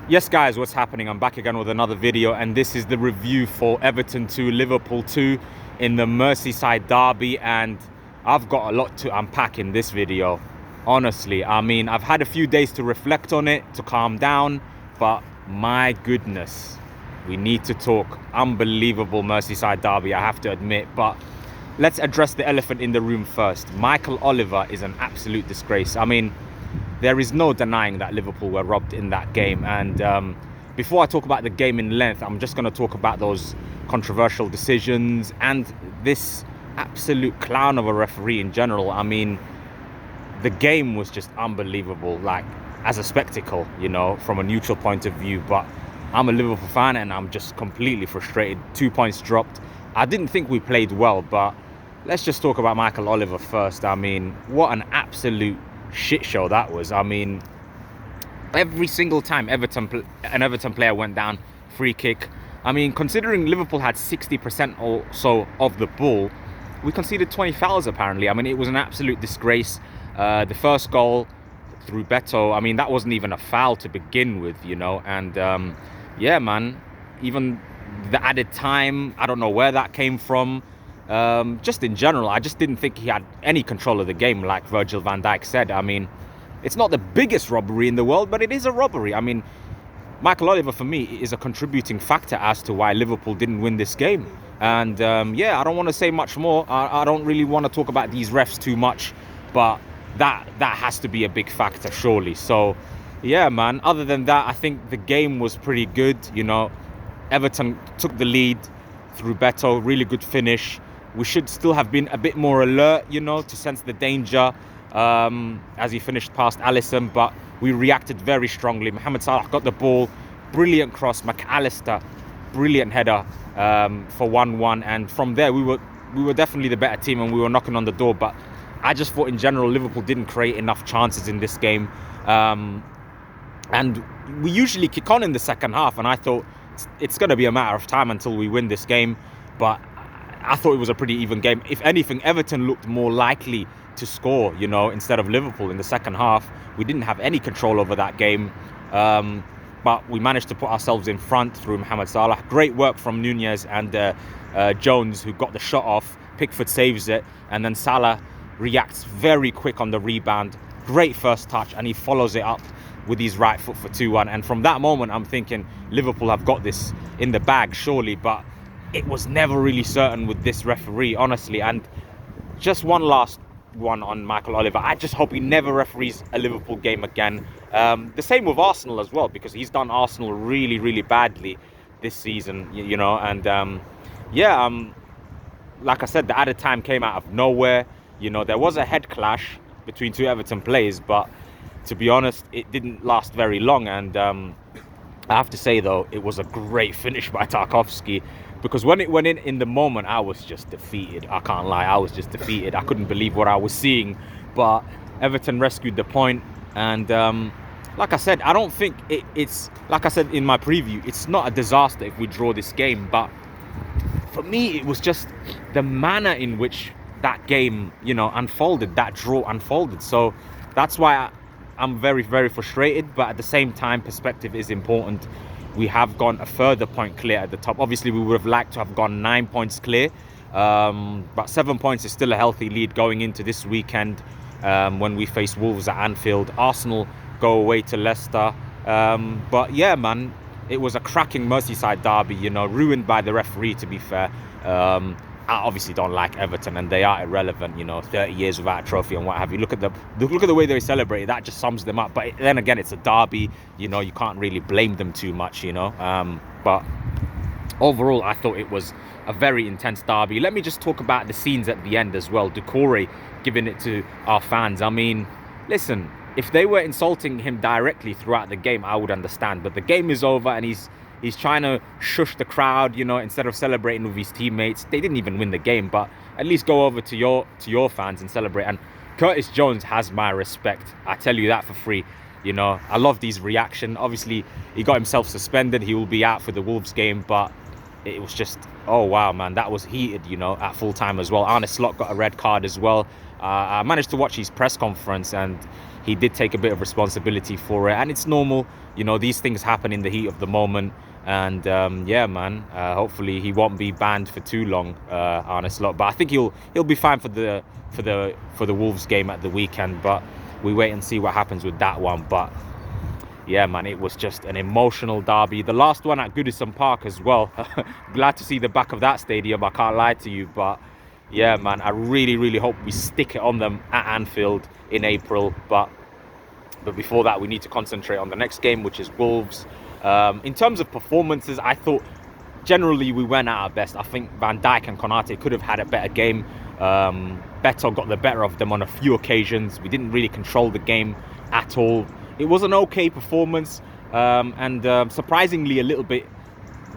Yes guys, what's happening? I'm back again with another video, and this is the review for Everton 2, Liverpool 2 in the Merseyside derby, and I've got a lot to unpack in this video. Honestly, I mean, I've had a few days to reflect on it, to calm down, but my goodness, we need to talk. Unbelievable Merseyside derby, I have to admit, but let's address the elephant in the room first. Michael Oliver is an absolute disgrace. I mean, there is no denying that Liverpool were robbed in that game. And before I talk about the game in length, I'm just going to talk about those controversial decisions and this absolute clown of a referee in general. I mean, the game was just unbelievable, like as a spectacle, you know, from a neutral point of view. But I'm a Liverpool fan and I'm just completely frustrated. 2 points dropped. I didn't think we played well, but let's just talk about Michael Oliver first. I mean, what an absolute shit show that was. I mean, every single time an Everton player went down, free kick. I mean, considering Liverpool had 60% or so of the ball, we conceded 20 fouls apparently. I mean, it was an absolute disgrace. The first goal through Beto, I mean, that wasn't even a foul to begin with, you know. And yeah, man, even the added time, I don't know where that came from. Just in general, I just didn't think he had any control of the game, like Virgil van Dijk said. I mean, it's not the biggest robbery in the world, but it is a robbery. I mean, Michael Oliver, for me, is a contributing factor as to why Liverpool didn't win this game. And yeah, I don't want to say much more. I don't really want to talk about these refs too much, but that has to be a big factor, surely. So, yeah, man, other than that, I think the game was pretty good. You know, Everton took the lead through Beto, really good finish. We should still have been a bit more alert, you know, to sense the danger as he finished past Alisson, but we reacted very strongly. Mohamed Salah got the ball, brilliant cross. McAllister, brilliant header for 1-1, and from there we were definitely the better team and we were knocking on the door. But I just thought in general Liverpool didn't create enough chances in this game, and we usually kick on in the second half, and I thought it's going to be a matter of time until we win this game. But I thought it was a pretty even game. If anything, Everton looked more likely to score, you know, instead of Liverpool in the second half. We didn't have any control over that game, but we managed to put ourselves in front through Mohamed Salah. Great work from Nunez and Jones, who got the shot off. Pickford saves it, and then Salah reacts very quick on the rebound. Great first touch, and he follows it up with his right foot for 2-1. And from that moment, I'm thinking Liverpool have got this in the bag, surely. But it was never really certain with this referee, honestly. And just one last one on Michael Oliver. I just hope he never referees a Liverpool game again. The same with Arsenal as well, because he's done Arsenal really, really badly this season, you know. And yeah, like I said, the added time came out of nowhere. You know, there was a head clash between two Everton players, but to be honest, it didn't last very long. And I have to say, though, it was a great finish by Tarkowski, because when it went in the moment, I was just defeated. I can't lie, I was just defeated. I couldn't believe what I was seeing. But Everton rescued the point, and like I said, I don't think it's, like I said in my preview, it's not a disaster if we draw this game. But for me, it was just the manner in which that game, you know, unfolded, that draw unfolded. So that's why I'm very, very frustrated. But at the same time, perspective is important. We have gone a further point clear at the top. Obviously, we would have liked to have gone 9 points clear, but 7 points is still a healthy lead going into this weekend when we face Wolves at Anfield. Arsenal go away to Leicester. But yeah, man, it was a cracking Merseyside derby, you know, ruined by the referee, to be fair. I obviously don't like Everton, and they are irrelevant, you know, 30 years without a trophy and what have you. Look at the way they celebrate. That just sums them up. But then again, it's a derby, you know, you can't really blame them too much, you know. But overall, I thought it was a very intense derby. Let me just talk about the scenes at the end as well. Doucouré giving it to our fans. I mean, listen, if they were insulting him directly throughout the game, I would understand. But the game is over, and he's trying to shush the crowd, you know, instead of celebrating with his teammates. They didn't even win the game, but at least go over to your fans and celebrate. And Curtis Jones has my respect. I tell you that for free. You know, I love these reaction. Obviously, he got himself suspended. He will be out for the Wolves game, but it was just, oh wow, man, that was heated, you know, at full time as well. Arne Slot got a red card as well. I managed to watch his press conference, and he did take a bit of responsibility for it. And it's normal, these things happen in the heat of the moment. And yeah, man, hopefully he won't be banned for too long, Arne Slot. But I think he'll be fine for the Wolves game at the weekend. But we wait and see what happens with that one. But yeah, man, it was just an emotional derby. The last one at Goodison Park as well. Glad to see the back of that stadium, I can't lie to you. But yeah, man, I really, really hope we stick it on them at Anfield in April. But before that, we need to concentrate on the next game, which is Wolves. In terms of performances, I thought generally we went at our best. I think Van Dijk and Konate could have had a better game. Beto got the better of them on a few occasions. We didn't really control the game at all. It was an okay performance, and surprisingly a little bit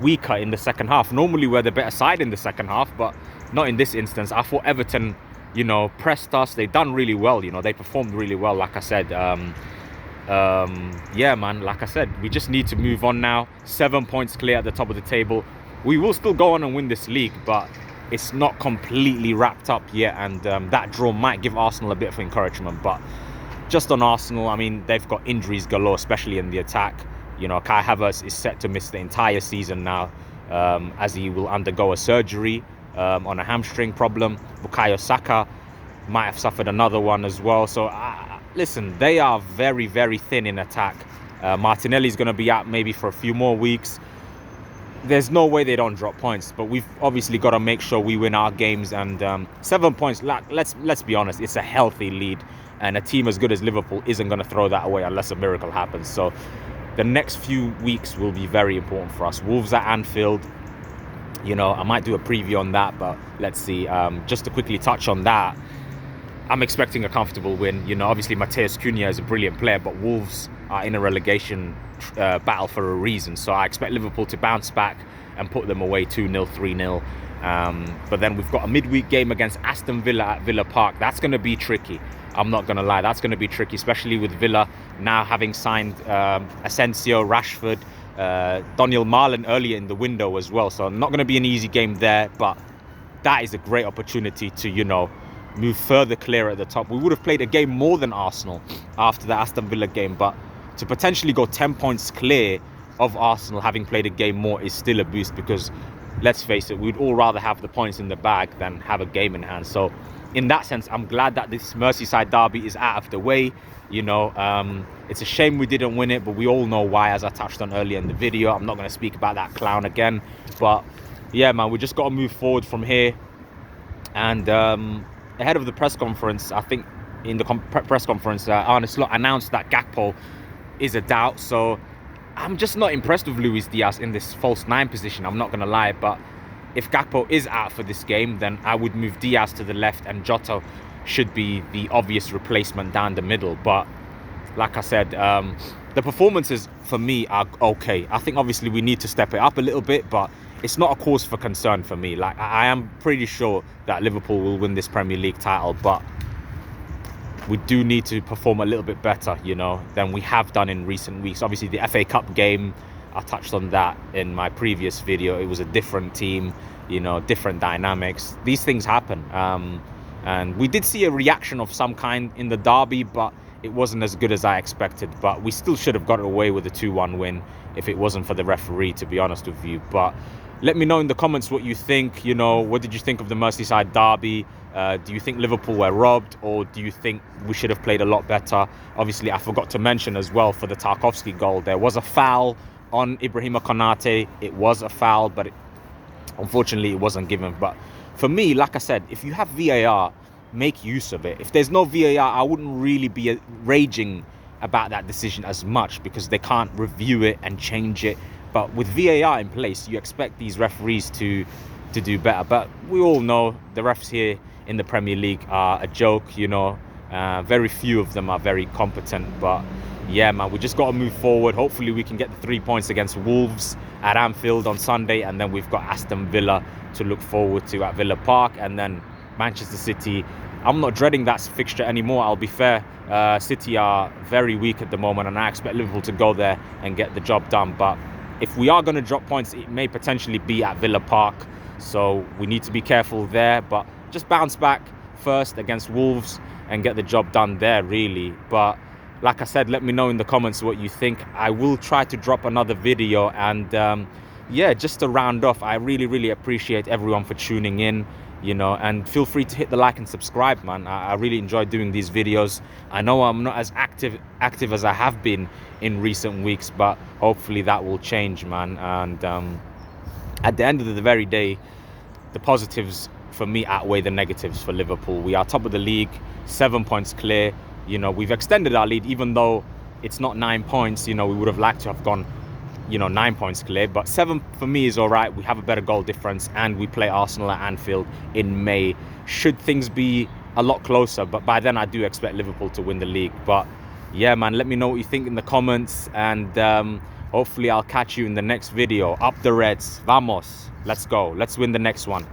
weaker in the second half. Normally we're the better side in the second half, but not in this instance. I thought Everton, pressed us. They done really well. They performed really well. Like I said, yeah, man. Like I said, we just need to move on now. 7 points clear at the top of the table. We will still go on and win this league, but it's not completely wrapped up yet. And that draw might give Arsenal a bit of encouragement, but. Just on Arsenal, I mean, they've got injuries galore, especially in the attack. Kai Havertz is set to miss the entire season now, as he will undergo a surgery on a hamstring problem. Bukayo Saka might have suffered another one as well. So, listen, they are very, very thin in attack. Martinelli's going to be out maybe for a few more weeks. There's no way they don't drop points, but we've obviously got to make sure we win our games. And 7 points, let's be honest, it's a healthy lead. And a team as good as Liverpool isn't going to throw that away unless a miracle happens. So the next few weeks will be very important for us. Wolves at Anfield, I might do a preview on that, but let's see. Just to quickly touch on that, I'm expecting a comfortable win. Obviously Matheus Cunha is a brilliant player, but Wolves are in a relegation battle for a reason. So I expect Liverpool to bounce back and put them away 2-0, 3-0. But then we've got a midweek game against Aston Villa at Villa Park. That's going to be tricky. I'm not going to lie, that's going to be tricky, especially with Villa now having signed Asensio, Rashford, Daniel Marlin earlier in the window as well. So not going to be an easy game there, but that is a great opportunity to, move further clear at the top. We would have played a game more than Arsenal after the Aston Villa game, but to potentially go 10 points clear of Arsenal having played a game more is still a boost, because let's face it, we'd all rather have the points in the bag than have a game in hand. So in that sense, I'm glad that this Merseyside derby is out of the way. It's a shame we didn't win it, but we all know why, as I touched on earlier in the video. I'm not going to speak about that clown again. But yeah, man, we just got to move forward from here. And ahead of the press conference, I think in the press conference, Arne Slot announced that Gakpo is a doubt. So I'm just not impressed with Luis Diaz in this false 9 position. I'm not going to lie, but if Gakpo is out for this game, then I would move Diaz to the left, and Jota should be the obvious replacement down the middle. But like I said, the performances for me are okay. I think obviously we need to step it up a little bit, but it's not a cause for concern for me. Like, I am pretty sure that Liverpool will win this Premier League title, but we do need to perform a little bit better, than we have done in recent weeks. Obviously, the FA Cup game, I touched on that in my previous video. It was a different team, different dynamics. These things happen. And we did see a reaction of some kind in the derby, but it wasn't as good as I expected. But we still should have got away with a 2-1 win if it wasn't for the referee, to be honest with you. But let me know in the comments what you think. What did you think of the Merseyside derby? Do you think Liverpool were robbed, or do you think we should have played a lot better? Obviously, I forgot to mention as well, for the Tarkowski goal, there was a foul on Ibrahima Konate. It was a foul, but unfortunately it wasn't given. But for me, like I said, if you have VAR, make use of it. If there's no VAR, I wouldn't really be raging about that decision as much, because they can't review it and change it. But with VAR in place, you expect these referees to do better. But we all know the refs here in the Premier League are a joke, very few of them are very competent. But yeah, man, we just got to move forward. Hopefully we can get the 3 points against Wolves at Anfield on Sunday, and then we've got Aston Villa to look forward to at Villa Park, and then Manchester City. I'm not dreading that fixture anymore, I'll be fair. City are very weak at the moment, and I expect Liverpool to go there and get the job done. But if we are going to drop points, it may potentially be at Villa Park, so we need to be careful there. But just bounce back, first against Wolves and get the job done there, really. But like I said, let me know in the comments what you think. I will try to drop another video. And yeah, just to round off, I really appreciate everyone for tuning in, you know, and feel free to hit the like and subscribe, man. I really enjoy doing these videos. I know I'm not as active as I have been in recent weeks, but hopefully that will change, man. And at the end of the very day, the positives for me outweigh the negatives for Liverpool. We are top of the league, 7 points clear. You know, we've extended our lead, even though it's not 9 points. You know, we would have liked to have gone, you know, 9 points clear, but 7 for me is all right. We have a better goal difference, and we play Arsenal at Anfield in May. Should things be a lot closer, but by then I do expect Liverpool to win the league. But yeah, man, let me know what you think in the comments, and hopefully I'll catch you in the next video. Up the Reds, vamos, let's go, let's win the next one.